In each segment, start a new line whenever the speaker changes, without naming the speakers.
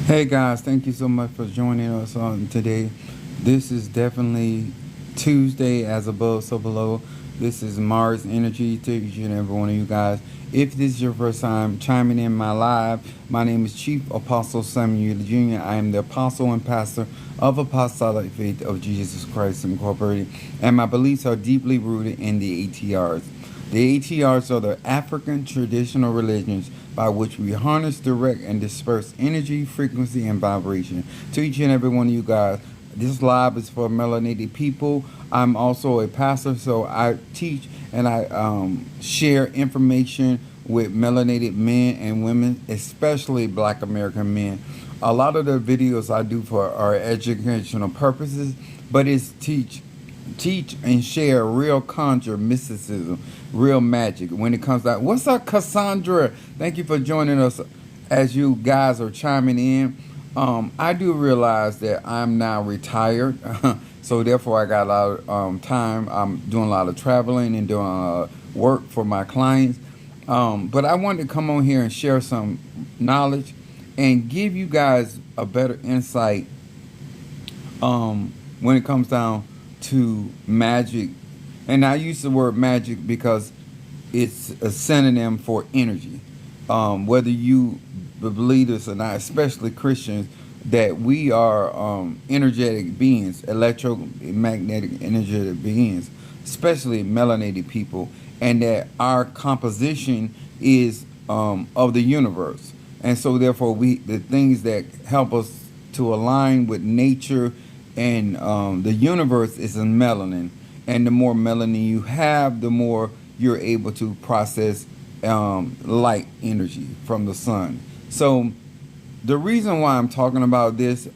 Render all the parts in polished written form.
Hey guys, thank you so much for joining us on today. This is definitely Tuesday, as above, so below. This is Mars Energy to each and every one of you guys. If this is your first time chiming in my live, my name is Chief Apostle Samuel Jr. I am the apostle and pastor of Apostolic Faith of Jesus Christ Incorporated, and my beliefs are deeply rooted in the ATRS. The ATRs are the African traditional religions by which we harness, direct, and disperse energy, frequency, and vibration. To each and every one of you guys, this live is for melanated people. I'm also a pastor, so I teach and I share information with melanated men and women, especially Black American men. A lot of the videos I do for are educational purposes, but it's teach and share real conjure mysticism, real magic when it comes out. What's up, Cassandra? Thank you for joining us as you guys are chiming in. I do realize that I'm now retired, so therefore I got a lot of time. I'm doing a lot of traveling and doing work for my clients. But I wanted to come on here and share some knowledge and give you guys a better insight when it comes down to magic. And I use the word magic because it's a synonym for energy. Whether you believe this or not, especially Christians, that we are energetic beings, electromagnetic energetic beings, especially melanated people, and that our composition is of the universe. And so therefore the things that help us to align with nature and the universe is in melanin. And the more melanin you have, the more you're able to process light energy from the sun. So the reason why I'm talking about this,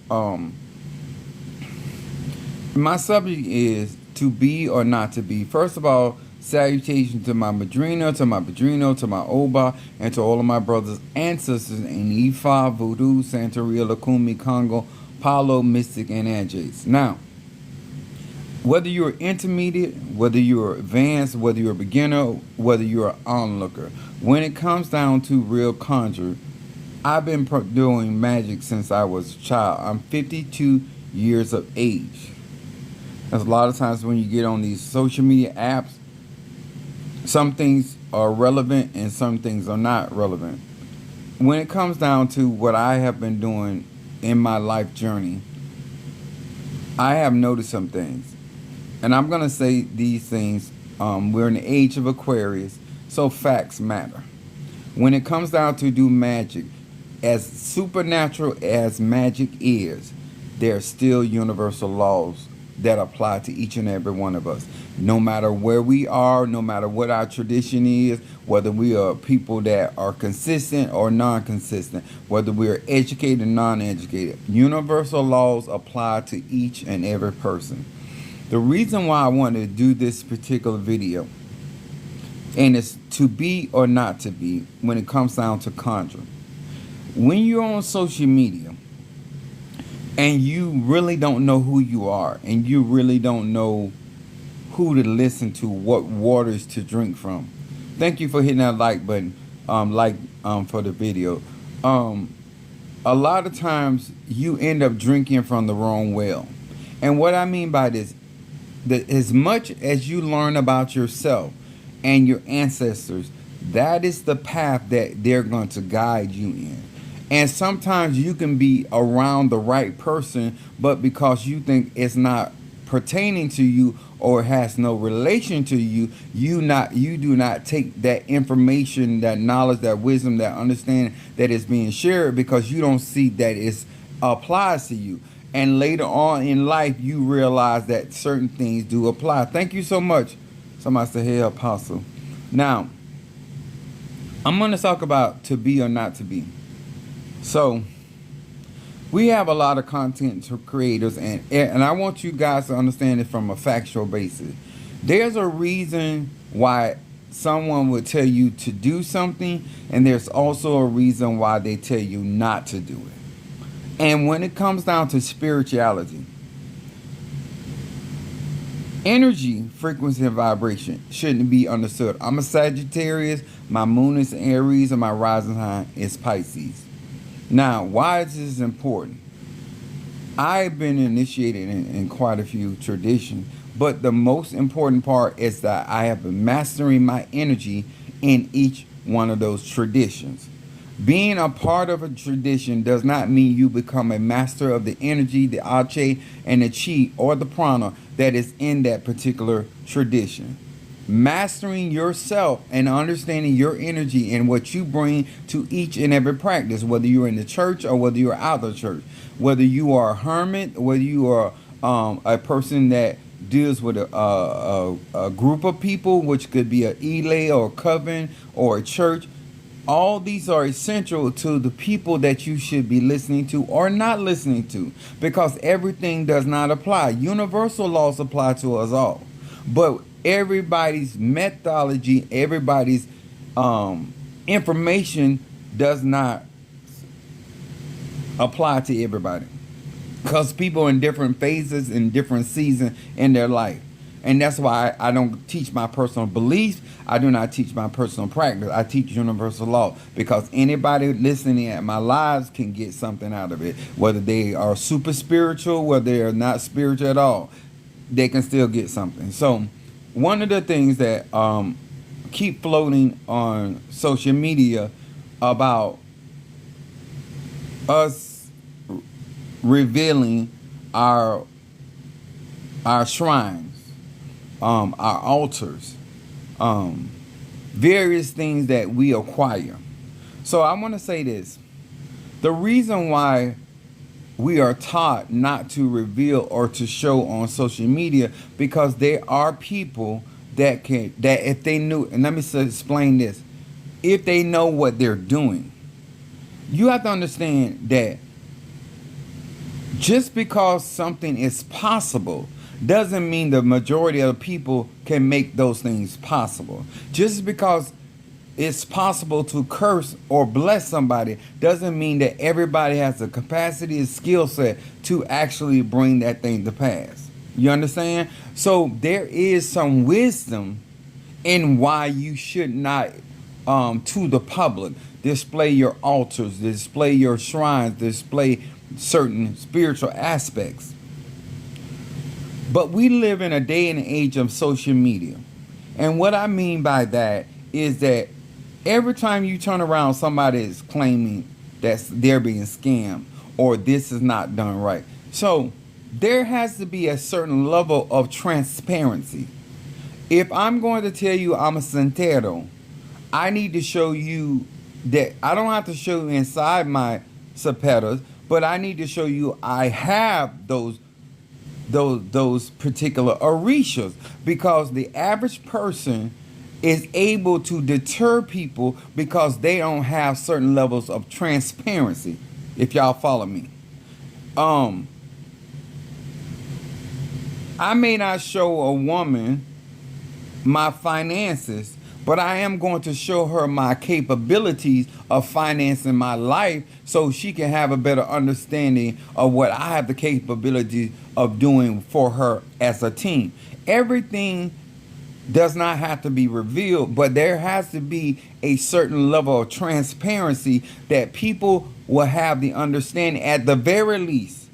my subject is to be or not to be. First of all, salutation to my madrina, to my padrino, to my oba, and to all of my brothers and sisters in Ifa, Voodoo, Santeria, Lakumi, Congo, Palo, Mystic, and Anjays. Now, whether you're intermediate, whether you're advanced, whether you're a beginner, whether you're an onlooker, when it comes down to real conjure, I've been doing magic since I was a child. I'm 52 years of age. There's a lot of times when you get on these social media apps, some things are relevant and some things are not relevant. When it comes down to what I have been doing in my life journey, I have noticed some things. And I'm going to say these things. We're in the age of Aquarius, so facts matter. When it comes down to do magic, as supernatural as magic is, there are still universal laws that apply to each and every one of us. No matter where we are, no matter what our tradition is, whether we are people that are consistent or non-consistent, whether we are educated or non-educated, universal laws apply to each and every person. The reason why I wanted to do this particular video, and it's to be or not to be when it comes down to conjuring. When you're on social media and you really don't know who you are, and you really don't know who to listen to, what waters to drink from, thank you for hitting that like button, for the video. A lot of times you end up drinking from the wrong well. And what I mean by this, that as much as you learn about yourself and your ancestors, that is the path that they're going to guide you in. And sometimes you can be around the right person, but because you think it's not pertaining to you or has no relation to you, you do not take that information, that knowledge, that wisdom, that understanding that is being shared, because you don't see that it applies to you. And later on in life, you realize that certain things do apply. Thank you so much. Somebody said, hey, Apostle. Now, I'm going to talk about to be or not to be. So, we have a lot of content creators, and I want you guys to understand it from a factual basis. There's a reason why someone would tell you to do something, and there's also a reason why they tell you not to do it. And when it comes down to spirituality, energy, frequency, and vibration shouldn't be understood. I'm a Sagittarius, my moon is Aries, and my rising sign is Pisces. Now, why is this important? I've been initiated in quite a few traditions, but the most important part is that I have been mastering my energy in each one of those traditions. Being a part of a tradition does not mean you become a master of the energy, the ache, and the chi or the prana that is in that particular tradition. Mastering yourself and understanding your energy and what you bring to each and every practice, whether you're in the church or whether you're out of the church, whether you are a hermit, whether you are a person that deals with a group of people, which could be a elay or a coven or a church. All these are essential to the people that you should be listening to or not listening to, because everything does not apply. Universal laws apply to us all, but everybody's methodology, everybody's information does not apply to everybody, because people are in different phases in different seasons in their life. And that's why I don't teach my personal beliefs. I do not teach my personal practice. I teach universal law, because anybody listening at my lives can get something out of it. Whether they are super spiritual, whether they are not spiritual at all, they can still get something. So one of the things that keep floating on social media about us revealing our shrines, our altars, various things that we acquire. So I want to say this: the reason why we are taught not to reveal or to show on social media, because there are people that if they knew, and let me explain this, if they know what they're doing, you have to understand that just because something is possible doesn't mean the majority of people can make those things possible. Just because it's possible to curse or bless somebody doesn't mean that everybody has the capacity and skill set to actually bring that thing to pass. You understand? So there is some wisdom in why you should not, to the public, display your altars, display your shrines, display certain spiritual aspects. But we live in a day and age of social media. And what I mean by that is that every time you turn around, somebody is claiming that they're being scammed or this is not done right. So there has to be a certain level of transparency. If I'm going to tell you I'm a santero, I need to show you that I don't have to show you inside my zapatos, but I need to show you I have those particular orishas, because the average person is able to deter people because they don't have certain levels of transparency, if y'all follow me. I may not show a woman my finances, but I am going to show her my capabilities of financing my life so she can have a better understanding of what I have the capability of doing for her as a team. Everything does not have to be revealed, but there has to be a certain level of transparency that people will have the understanding. At the very least,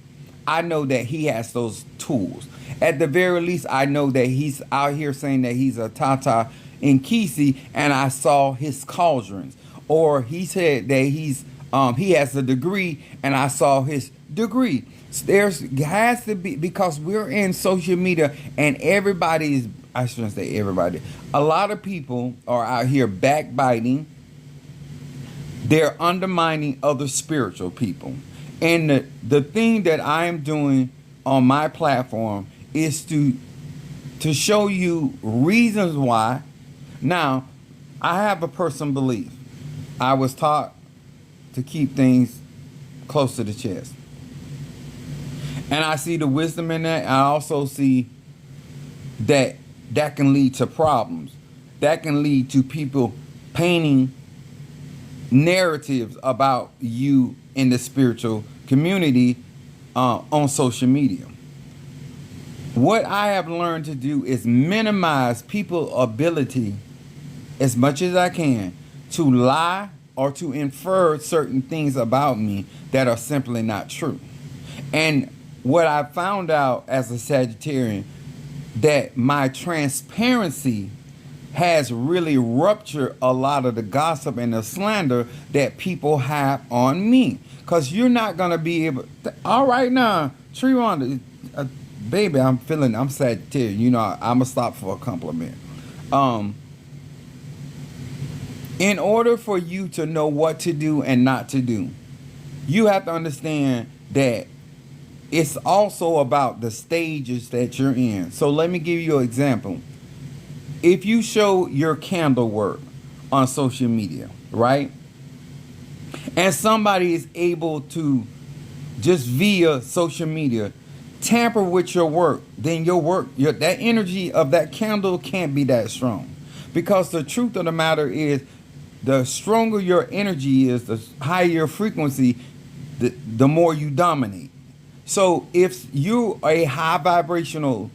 I know that he has those tools. At the very least, I know that he's out here saying that he's a Tata in Kisi, and I saw his cauldrons. Or he said that he has a degree, and I saw his degree. There has to be, because we're in social media, and everybody's, I shouldn't say everybody, a lot of people are out here backbiting. They're undermining other spiritual people. And the thing that I am doing on my platform is to show you reasons why. Now, I have a personal belief. I was taught to keep things close to the chest. And I see the wisdom in that. I also see that can lead to problems. That can lead to people painting narratives about you in the spiritual community on social media. What I have learned to do is minimize people's ability as much as I can to lie or to infer certain things about me that are simply not true. And what I found out as a Sagittarian, that my transparency has really ruptured a lot of the gossip and the slander that people have on me. Because you're not going to be able to, all right now, Tree baby, I'm Sagittarius. You know, I'm going to stop for a compliment. In order for you to know what to do and not to do, you have to understand that it's also about the stages that you're in. So let me give you an example. If you show your candle work on social media, right? And somebody is able to just via social media tamper with your work, then that energy of that candle can't be that strong. Because the truth of the matter is, the stronger your energy is, the higher your frequency, the more you dominate. So if you are a high vibrational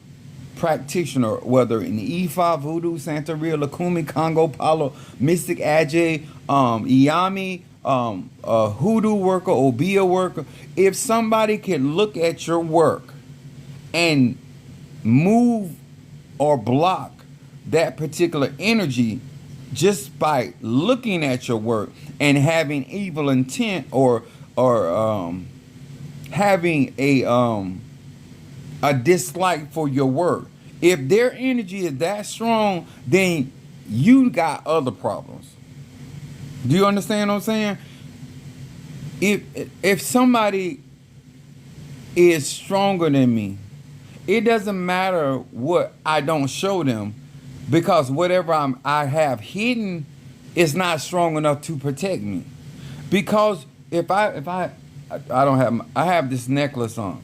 practitioner, whether in Ifa, Voodoo, Santeria, Lakumi, Congo, Palo, Mystic, Ajay, Iyami, Hoodoo worker, Obia worker, if somebody can look at your work and move or block that particular energy just by looking at your work and having evil intent or having a dislike for your work, if their energy is that strong, then you got other problems. Do you understand what I'm saying? If somebody is stronger than me, it doesn't matter what I don't show them, because whatever I have hidden is not strong enough to protect me. Because if I have this necklace on,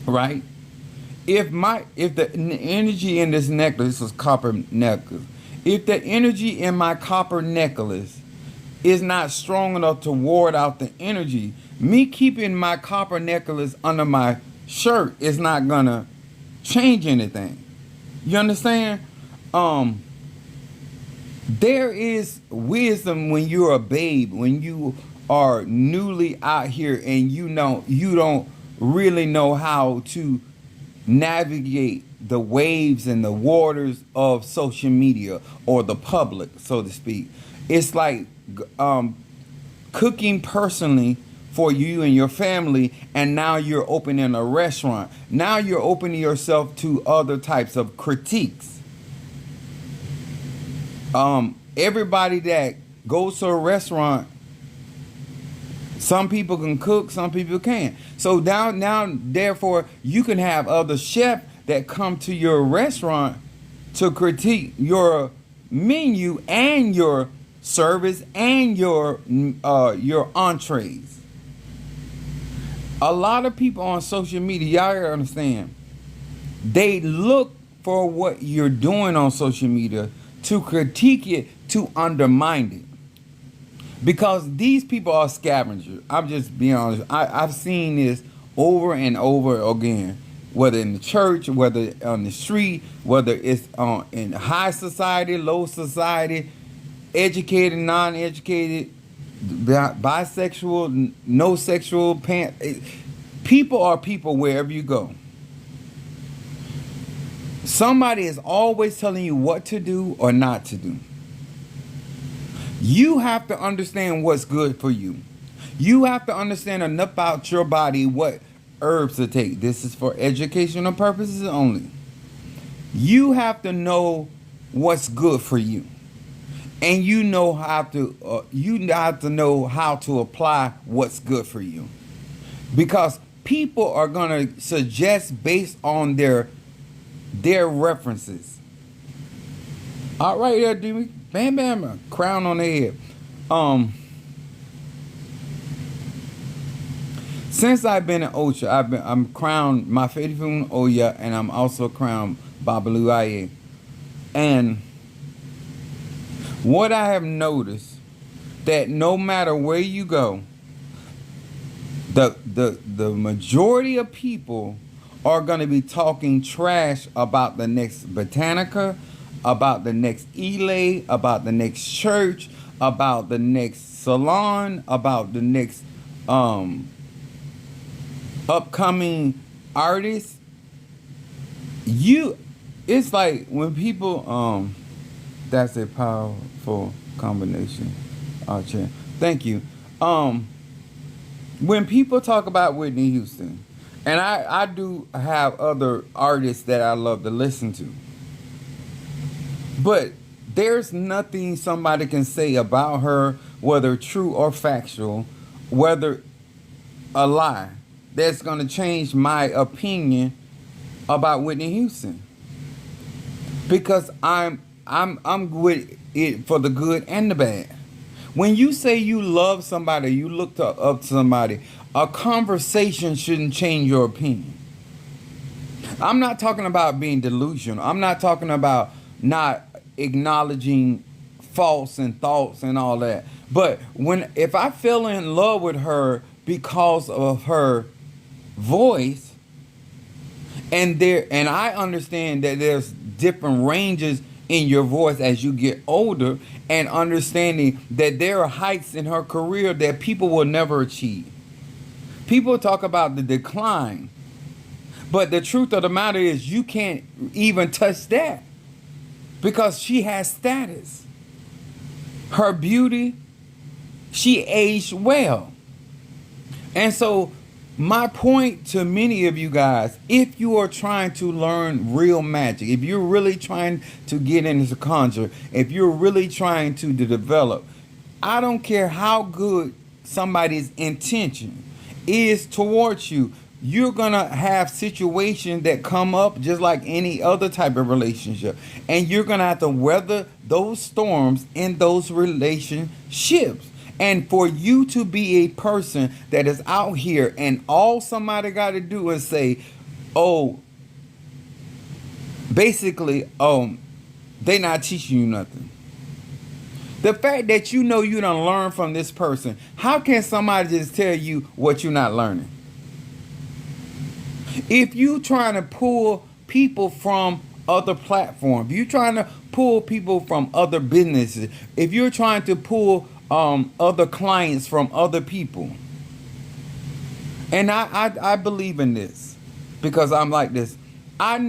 right? If the energy in this necklace, this is copper necklace, if the energy in my copper necklace is not strong enough to ward out the energy, me keeping my copper necklace under my shirt is not gonna change anything. You understand? There is wisdom when you're a babe, when you are newly out here and you don't really know how to navigate the waves and the waters of social media or the public, so to speak. It's like cooking personally for you and your family, and now you're opening a restaurant. Now you're opening yourself to other types of critiques. Everybody that goes to a restaurant, some people can cook, some people can't. So now, therefore, you can have other chefs that come to your restaurant to critique your menu and your service and your entrees. A lot of people on social media, y'all gotta understand, they look for what you're doing on social media to critique it, to undermine it. Because these people are scavengers. I'm just being honest. I've seen this over and over again, whether in the church, whether on the street, whether it's in high society, low society, educated, non-educated, bisexual, no sexual, people are people wherever you go. Somebody is always telling you what to do or not to do. You have to understand what's good for you. You have to understand enough about your body, what herbs to take. This is for educational purposes only. You have to know what's good for you. And you have to know how to apply what's good for you. Because people are going to suggest based on their references. All right, there, Dewey. Bam, bam, crown on the head. Since I've been in Ocha, I'm crowned Mafedifun Oya, and I'm also crowned Babaluaye. And what I have noticed, that no matter where you go, the majority of people are going to be talking trash about the next Botanica, about the next Elay, about the next church, about the next salon, about the next upcoming artist, it's like when people that's a powerful combination. Chan. Thank you. When people talk about Whitney Houston, and I do have other artists that I love to listen to, but there's nothing somebody can say about her, whether true or factual, whether a lie, that's going to change my opinion about Whitney Houston, because I'm with it for the good and the bad. When you say you love somebody, you look up to somebody, a conversation shouldn't change your opinion. I'm not talking about being delusional. I'm not talking about not acknowledging faults and thoughts and all that. But if I fell in love with her because of her voice, and I understand that there's different ranges in your voice as you get older, and understanding that there are heights in her career that people will never achieve. People talk about the decline, but the truth of the matter is you can't even touch that, because she has status. Her beauty, she aged well. And so my point to many of you guys, if you are trying to learn real magic, if you're really trying to get into conjure, if you're really trying to develop, I don't care how good somebody's intention is towards you, you're gonna have situations that come up just like any other type of relationship, and you're gonna have to weather those storms in those relationships. And for you to be a person that is out here and all somebody got to do is say, oh, basically, they not teaching you nothing. The fact that you know you don't learn from this person, how can somebody just tell you what you're not learning? If you trying to pull people from other platforms, if you're trying to pull people from other businesses, if you're trying to pull other clients from other people, and I believe in this because I'm like this. I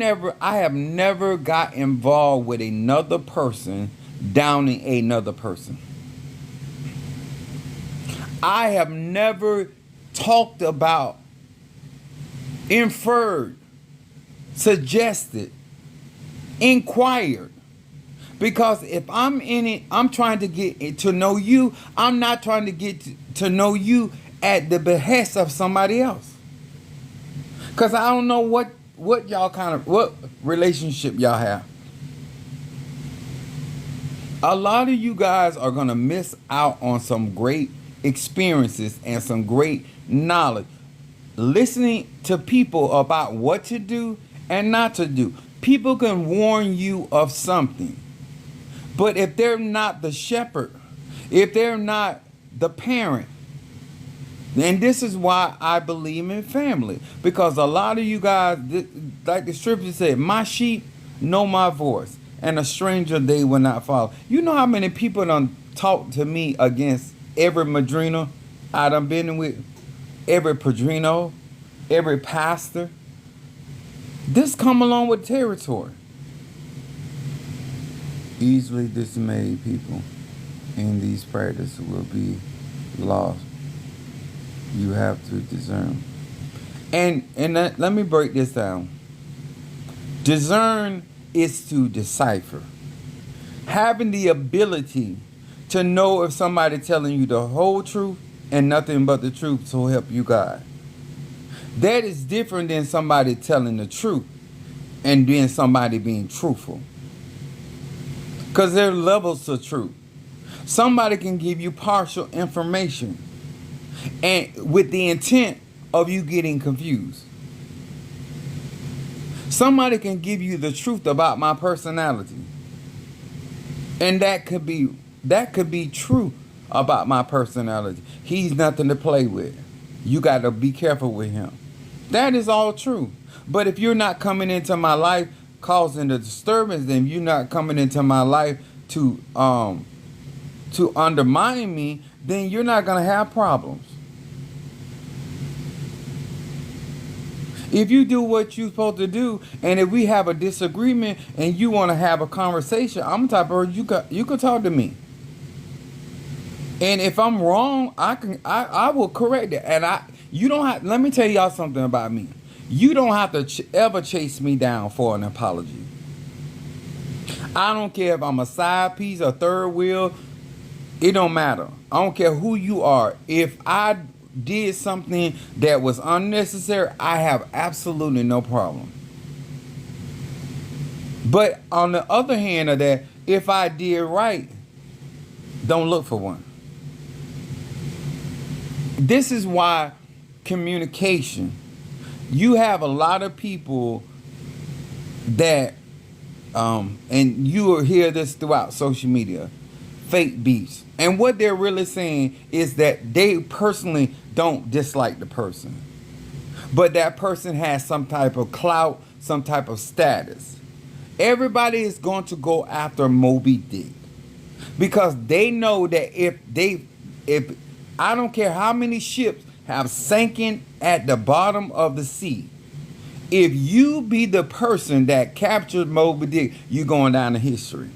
have never got involved with another person downing another person. I have never talked about, inferred, suggested, inquired. Because if I'm in it, I'm trying to get to know you. I'm not trying to get to know you at the behest of somebody else. Because I don't know what relationship y'all have. A lot of you guys are going to miss out on some great experiences and some great knowledge. Listening to people about what to do and not to do. People can warn you of something. But if they're not the shepherd, if they're not the parent, then this is why I believe in family. Because a lot of you guys, like the scripture said, my sheep know my voice, and a stranger they will not follow. You know how many people done talk to me against every madrina I done been with, every padrino, every pastor? This come along with territory. Easily dismayed people in these practices will be lost. You have to discern. And let me break this down. Discern is to decipher. Having the ability to know if somebody telling you the whole truth and nothing but the truth, so help you God. That is different than somebody telling the truth and then somebody being truthful. Because there are levels to truth. Somebody can give you partial information and with the intent of you getting confused. Somebody can give you the truth about my personality, and that could be true about my personality. He's nothing to play with. You got to be careful with him. That is all true. But if you're not coming into my life causing a disturbance, then you're not coming into my life to to undermine me, then you're not going to have problems. If you do what you're supposed to do, and if we have a disagreement and you want to have a conversation, I'm the type of person you could talk to me. And if I'm wrong, I will correct it. And you don't have. Let me tell y'all something about me. You don't have to ever chase me down for an apology. I don't care if I'm a side piece, a third wheel. It don't matter. I don't care who you are. If I did something that was unnecessary, I have absolutely no problem. But on the other hand of that, if I did right, don't look for one. This is why communication. You have a lot of people that, and you will hear this throughout social media, fake beefs. And what they're really saying is that they personally don't dislike the person, but that person has some type of clout, some type of status. Everybody is going to go after Moby Dick because they know that if I don't care how many ships have sinking at the bottom of the sea, if you be the person that captured Moby Dick, you're going down in history.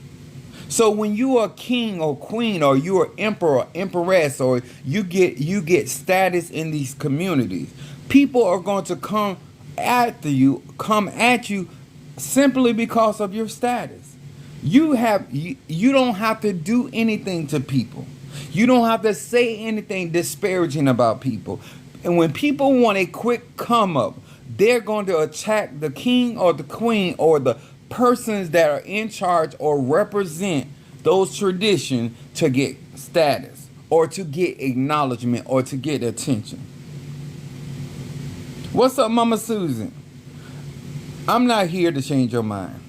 So when you are king or queen, or you are emperor or empress, or you get status in these communities, people are going to come at you simply because of your status. You don't have to do anything to people. You don't have to say anything disparaging about people. And when people want a quick come up, they're going to attack the king or the queen or the persons that are in charge or represent those traditions to get status or to get acknowledgement or to get attention. What's up, Mama Susan? I'm not here to change your mind.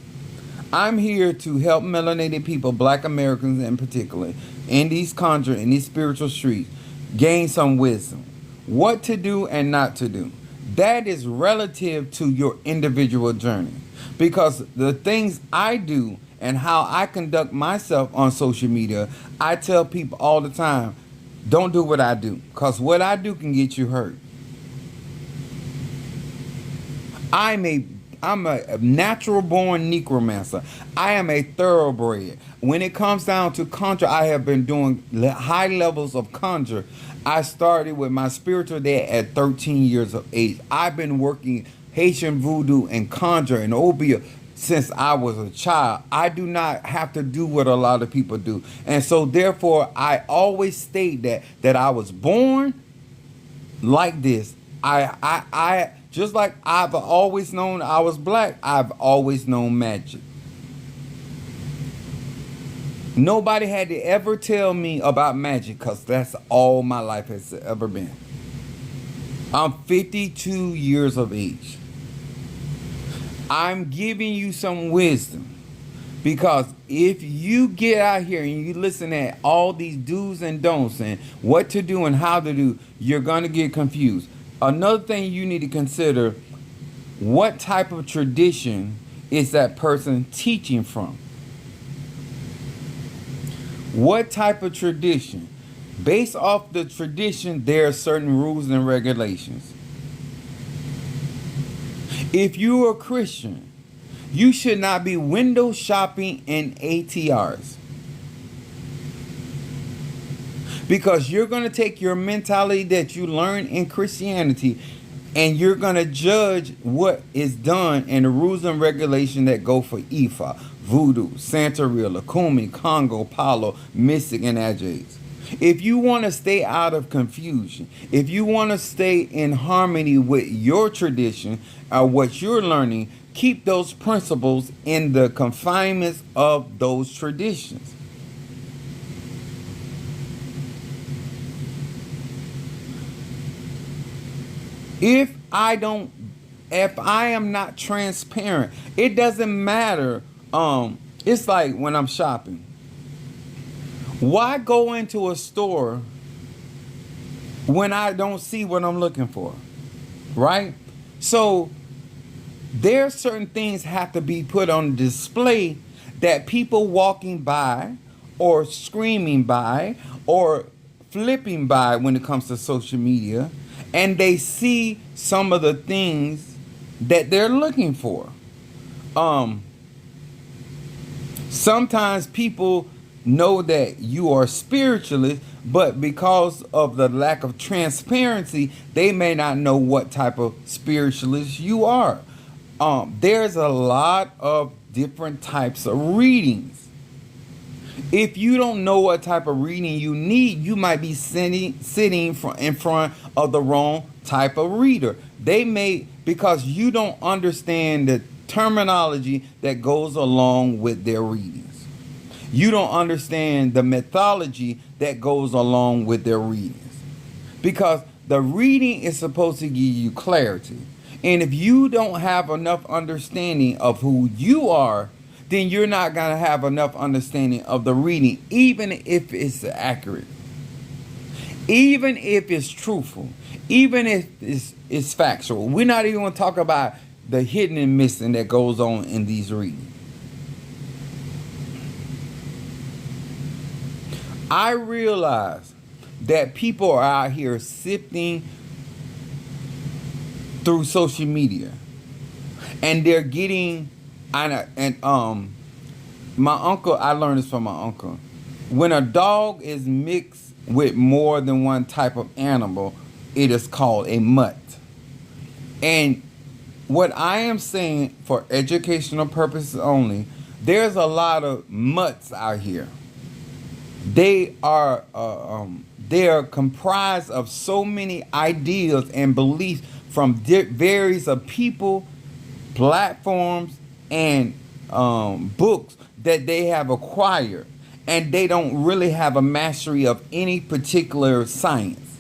I'm here to help melanated people, Black Americans in particular, in these spiritual streets, gain some wisdom. What to do and not to do. That is relative to your individual journey. Because the things I do and how I conduct myself on social media, I tell people all the time, don't do what I do. Because what I do can get you hurt. I'm a natural born necromancer. I am a thoroughbred. When it comes down to conjure, I have been doing high levels of conjure. I started with my spiritual dad at 13 years of age. I've been working Haitian voodoo and conjure and obia since I was a child. I do not have to do what a lot of people do. And so therefore, I always state that I was born like this. I just like I've always known I was black, I've always known magic. Nobody had to ever tell me about magic because that's all my life has ever been. I'm 52 years of age. I'm giving you some wisdom because if you get out here and you listen at all these do's and don'ts and what to do and how to do, you're going to get confused. Another thing you need to consider, what type of tradition is that person teaching from? What type of tradition? Based off the tradition, there are certain rules and regulations. If you're a Christian, you should not be window shopping in ATRS. Because you're going to take your mentality that you learn in Christianity and you're going to judge what is done and the rules and regulations that go for Ifa, Voodoo, Santeria, Lakumi, Congo, Palo, Mystic, and Ajays. If you want to stay out of confusion, if you want to stay in harmony with your tradition or what you're learning, keep those principles in the confinements of those traditions. If I am not transparent, it doesn't matter. It's like when I'm shopping. Why go into a store when I don't see what I'm looking for? Right? So there are certain things have to be put on display that people walking by or screaming by or flipping by when it comes to social media, and they see some of the things that they're looking for. Sometimes people know that you are spiritualist, but because of the lack of transparency, they may not know what type of spiritualist you are. There's a lot of different types of readings. If you don't know what type of reading you need, you might be sitting in front of the wrong type of reader. They may, because you don't understand the terminology that goes along with their readings. You don't understand the mythology that goes along with their readings. Because the reading is supposed to give you clarity. And if you don't have enough understanding of who you are, then you're not going to have enough understanding of the reading, even if it's accurate, even if it's truthful, even if it's factual. We're not even going to talk about the hidden and missing that goes on in these readings. I realize that people are out here sifting through social media, and they're getting, my uncle, I learned this from my uncle. When a dog is mixed with more than one type of animal, it is called a mutt. And what I am saying, for educational purposes only, there's a lot of mutts out here. They are comprised of so many ideas and beliefs from various of people, platforms, and books that they have acquired, and they don't really have a mastery of any particular science,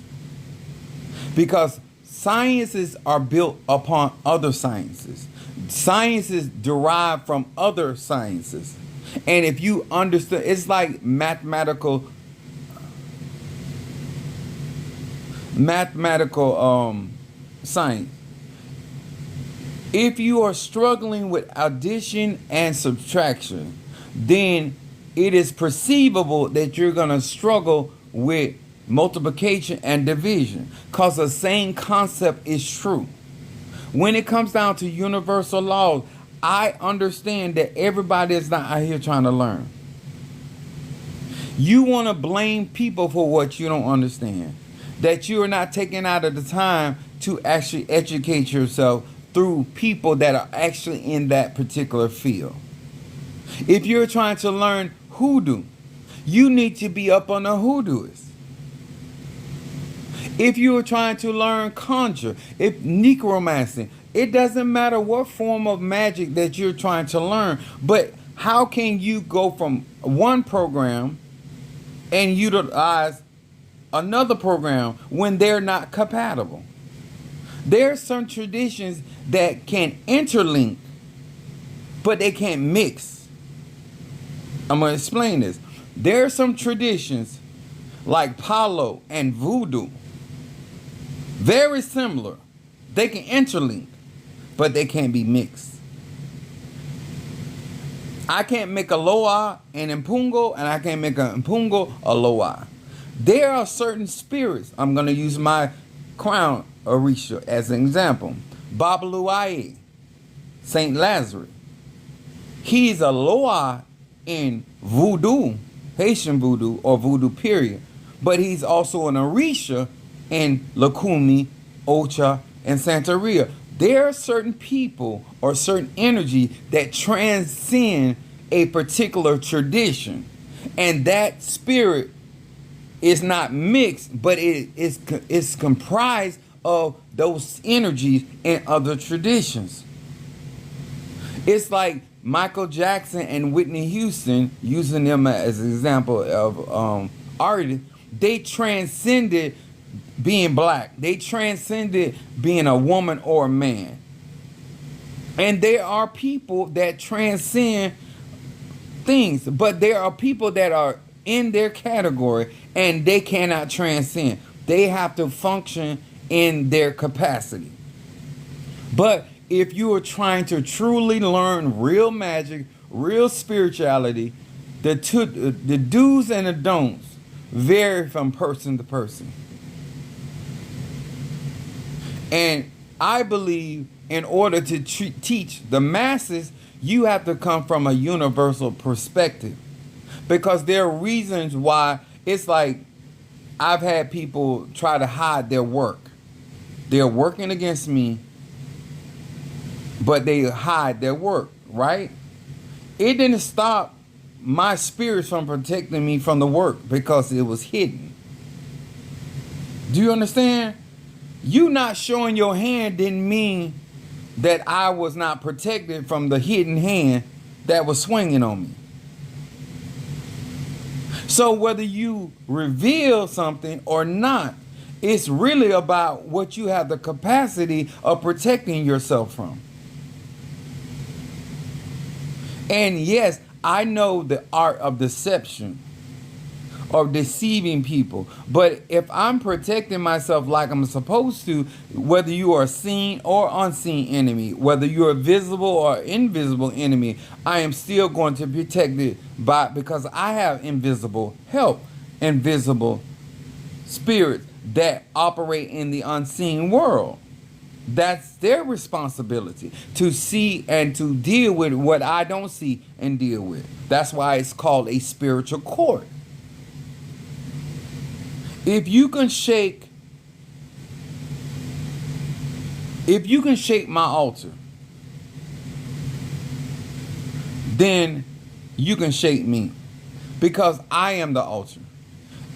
because sciences are built upon other sciences. Sciences derive from other sciences. And if you understand, it's like mathematical science. If you are struggling with addition and subtraction, then it is perceivable that you're going to struggle with multiplication and division, because the same concept is true. When it comes down to universal laws, I understand that everybody is not out here trying to learn. You want to blame people for what you don't understand, that you are not taking out of the time to actually educate yourself through people that are actually in that particular field. If you're trying to learn hoodoo, you need to be up on the hoodooist. If you are trying to learn conjure, if necromancy, it doesn't matter what form of magic that you're trying to learn, but how can you go from one program and utilize another program when they're not compatible? There are some traditions that can interlink, but they can't mix. I'm going to explain this. There are some traditions like Palo and Voodoo, very similar. They can interlink, but they can't be mixed. I can't make a Loa and Impungo, and I can't make a Impungo a Loa. There are certain spirits. I'm going to use my crown Orisha as an example. Babaluaye, Saint Lazarus. He's a Loa in Voodoo, Haitian Voodoo, or Voodoo period. But he's also an Orisha in Lakumi, Ocha, and Santeria. There are certain people or certain energy that transcend a particular tradition, and that spirit is not mixed, but it's comprised of those energies in other traditions. It's like Michael Jackson and Whitney Houston, using them as an example of artists. They transcended being black. They transcended being a woman or a man. And there are people that transcend things, but there are people that are in their category and they cannot transcend. They have to function in their capacity. But if you are trying to truly learn real magic, real spirituality, The do's and the don'ts vary from person to person. And I believe in order to teach the masses, you have to come from a universal perspective. Because there are reasons why it's like I've had people try to hide their work. They're working against me, but they hide their work, right? It didn't stop my spirits from protecting me from the work because it was hidden. Do you understand? You not showing your hand didn't mean that I was not protected from the hidden hand that was swinging on me. So whether you reveal something or not, it's really about what you have the capacity of protecting yourself from. And yes, I know the art of deception, of deceiving people. But if I'm protecting myself like I'm supposed to, whether you are a seen or unseen enemy, whether you're a visible or invisible enemy, I am still going to be protected because I have invisible help, invisible spirits that operate in the unseen world. That's their responsibility to see and to deal with what I don't see and deal with. That's why it's called a spiritual court. If you can shake my altar, then you can shake me, because I am the altar.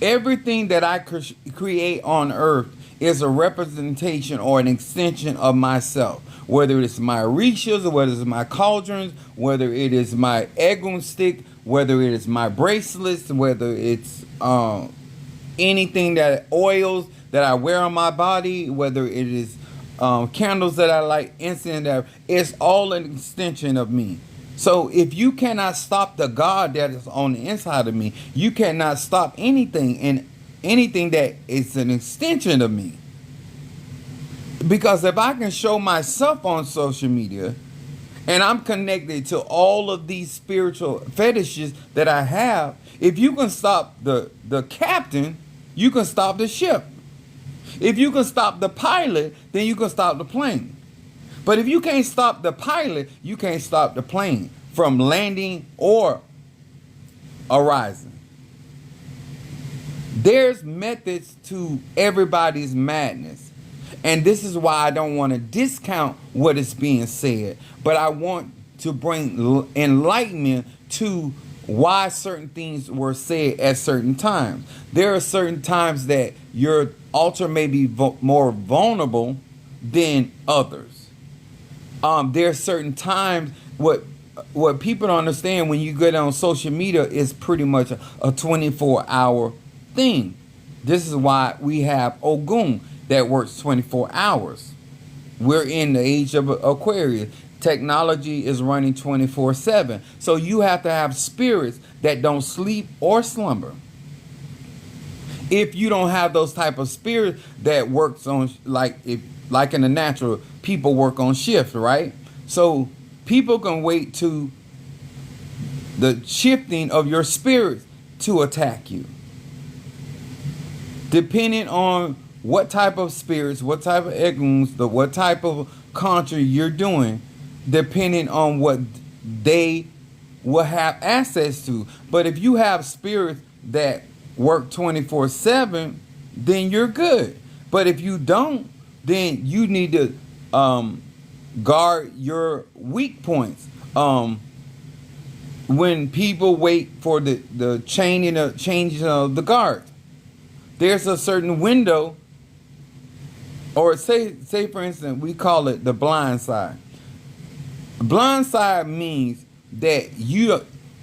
Everything that I create on earth is a representation or an extension of myself. Whether it's my rishas, or whether it's my cauldrons, whether it is my egun stick, whether it is my bracelets, whether it's anything that oils that I wear on my body, whether it is candles that I light, incense that it's all an extension of me. So if you cannot stop the God that is on the inside of me, you cannot stop anything, and anything that is an extension of me. Because if I can show myself on social media and I'm connected to all of these spiritual fetishes that I have, if you can stop the captain, you can stop the ship. If you can stop the pilot, then you can stop the plane. But if you can't stop the pilot, you can't stop the plane from landing or arising. There's methods to everybody's madness. And this is why I don't want to discount what is being said. But I want to bring enlightenment to why certain things were said at certain times. There are certain times that your altar may be more vulnerable than others. There are certain times what people don't understand when you get on social media is pretty much a 24-hour thing. This is why we have Ogun that works 24 hours. We're in the age of Aquarius. Technology is running 24/7. So you have to have spirits that don't sleep or slumber. If you don't have those type of spirits that works on like in the natural, people work on shift, right? So people can wait to the shifting of your spirits to attack you. Depending on what type of spirits, what type of eguns, what type of conjure you're doing, depending on what they will have access to. But if you have spirits that work 24/7, then you're good. But if you don't, then you need to guard your weak points. When people wait for the changing of the guard, there's a certain window, or say for instance, we call it the blind side. Blind side means that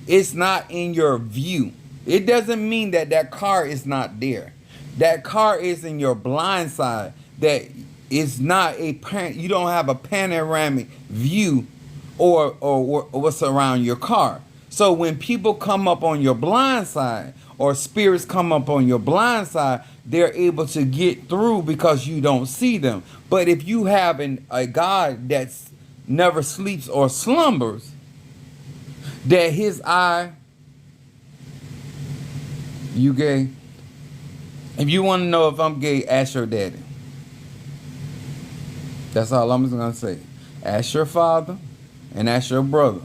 it's not in your view. It doesn't mean that car is not there. That car is in your blind side. That is not you don't have a panoramic view or what's around your car. So when people come up on your blind side, or spirits come up on your blind side, they're able to get through because you don't see them. But if you have a God that's never sleeps or slumbers, that his eye You gay? If you want to know if I'm gay, ask your daddy. That's all I'm gonna say. Ask your father and ask your brother.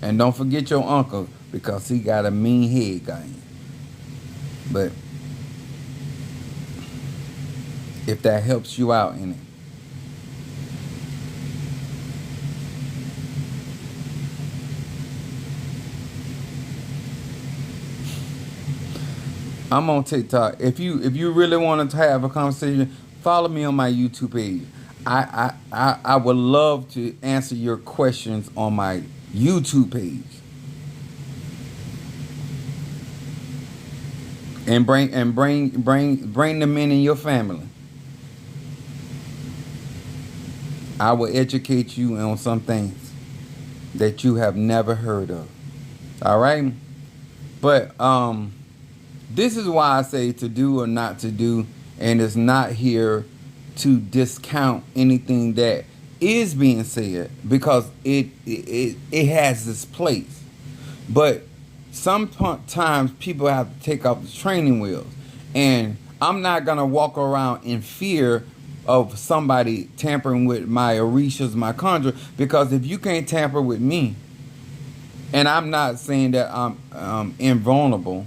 And don't forget your uncle because he got a mean head guy. But if that helps you out in it. I'm on TikTok. If you really want to have a conversation, follow me on my YouTube page. I would love to answer your questions on my YouTube page. And bring them in your family. I will educate you on some things that you have never heard of. All right? But this is why I say to do or not to do, and it's not here to discount anything that is being said because it has its place. But sometimes people have to take off the training wheels, and I'm not gonna walk around in fear of somebody tampering with my orishas, my conjure, because if you can't tamper with me, and I'm not saying that I'm invulnerable,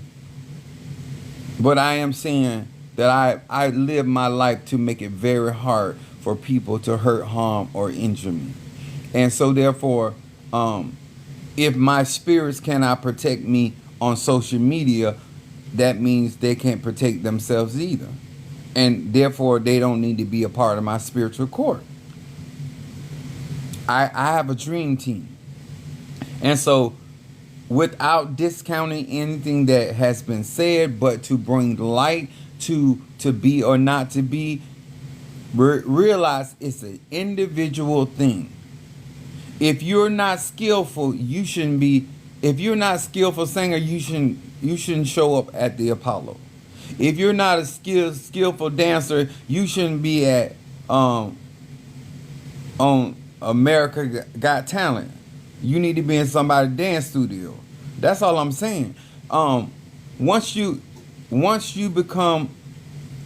but I am saying that I live my life to make it very hard for people to hurt, harm, or injure me. And so therefore, if my spirits cannot protect me on social media, that means they can't protect themselves either. And therefore, they don't need to be a part of my spiritual court. I have a dream team. And so, without discounting anything that has been said, but to bring light to be or not to be, realize it's an individual thing. If you're not skillful, you shouldn't be. If you're not a skillful singer, you shouldn't show up at the Apollo. If you're not a skillful dancer, you shouldn't be at on America Got Talent. You need to be in somebody's dance studio. That's all I'm saying. Once you become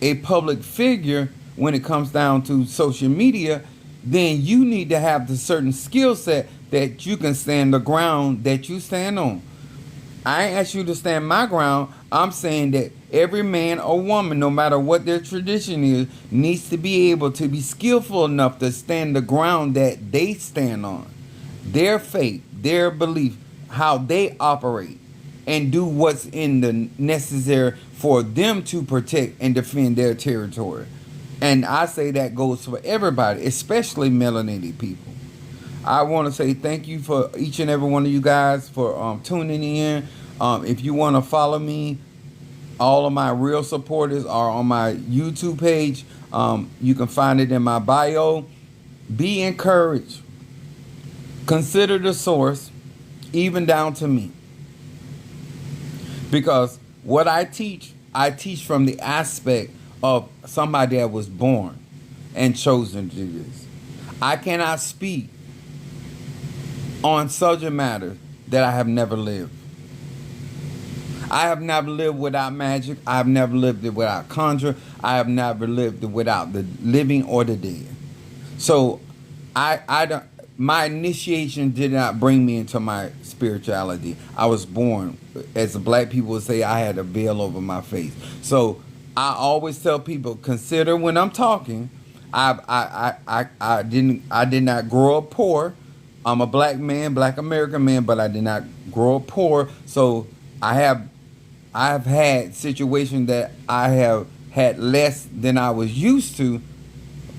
a public figure when it comes down to social media, then you need to have the certain skill set that you can stand the ground that you stand on. I ain't asked you to stand my ground. I'm saying that every man or woman, no matter what their tradition is, needs to be able to be skillful enough to stand the ground that they stand on. Their faith, their belief, how they operate, and do what's in the necessary for them to protect and defend their territory. And I say that goes for everybody, especially melanated people. I want to say thank you for each and every one of you guys for tuning in. If you want to follow me, all of my real supporters are on my YouTube page. You can find it in my bio. Be encouraged. Consider the source, even down to me. Because what I teach from the aspect of somebody that was born and chosen to do this. I cannot speak on subject matters that I have never lived. I have never lived without magic. I have never lived it without conjure. I have never lived it without the living or the dead. So I don't. My initiation did not bring me into my spirituality. I was born, as the black people would say, I had a veil over my face. So I always tell people, consider when I'm talking. I did not grow up poor. I'm a black man, black American man, but I did not grow up poor. So I've had situations that I have had less than I was used to,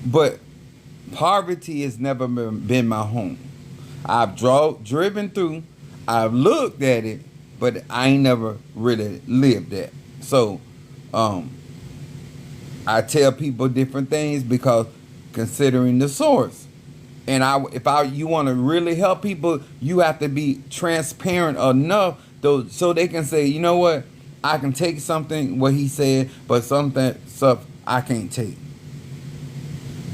but poverty has never been my home. I've driven through, I've looked at it, but I ain't never really lived that. So I tell people different things because considering the source. And you want to really help people, you have to be transparent enough so they can say, you know what, I can take something what he said, but something stuff I can't take.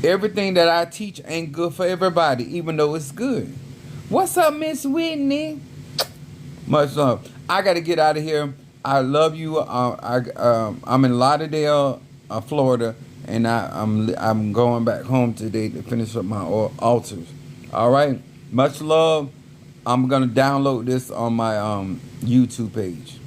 Everything that I teach ain't good for everybody, even though it's good. What's up, Miss Whitney? Much love. I got to get out of here. I love you. I'm in Lauderdale, Florida, and I'm going back home today to finish up my altars. All right. Much love. I'm gonna download this on my YouTube page.